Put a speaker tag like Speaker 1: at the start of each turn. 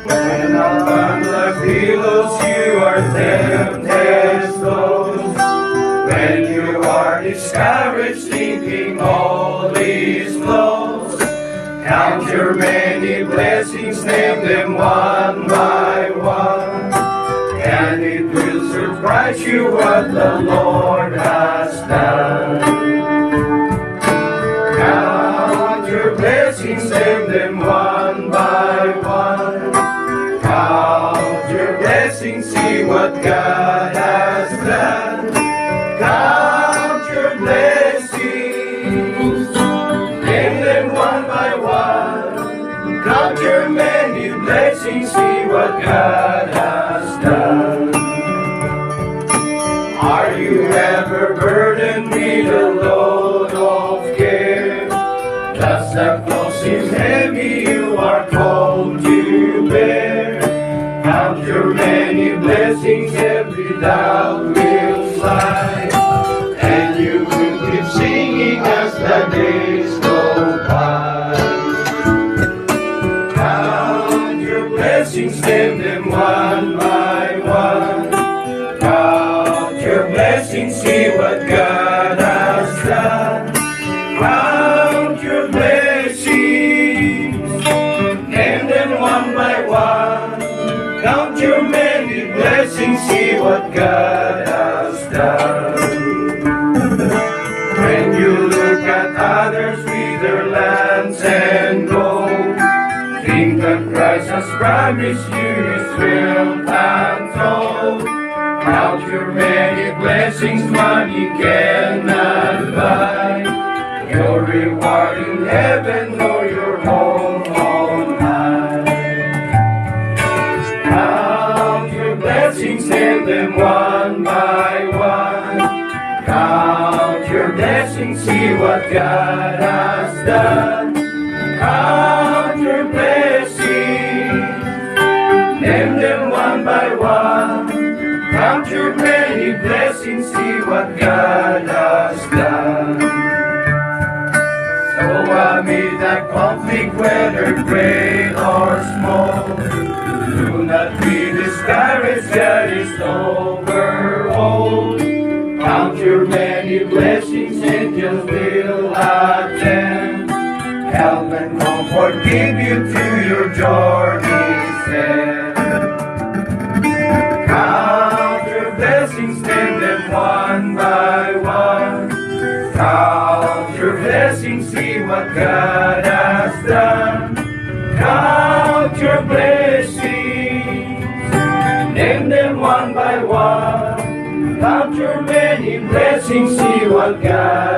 Speaker 1: When upon the billows you are tempted close, when you are discouraged thinking all is lost, count your many blessings, name them one by one, and it will surprise you what the Lord has done. Count your blessings, name them one by one. Count your blessings, see what God has done. Count your blessings, name them one by one. Count your many blessings, see what God has done. Are you ever burdened with a load of care? Does the cross seem heavy you are called to bear? Count your many blessings, every doubt will fly, and you will keep singing as the days go by. Count your blessings, name them one by one. Count your blessings, see what God has done. Count your blessings, name them one by one. Count your many blessings, see what God has done. When you look at others with their lands and gold, think that Christ has promised you His wealth untold. Count your many blessings, money cannot buy your reward in heaven or your home on high. Count your blessings, name them one by one. Count your blessings, see what God has done. Count your blessings, name them one by one. Count your many blessings, see what God has done. So amid the conflict, whether great or small, do not be discouraged, God is over all. Count your many blessings, angels will attend, help and comfort give you to your journey's end. Count your blessings, name them one by one. Count your blessings, see what God has done. Count your blessings, name them one by one. Count your many blessings, see what God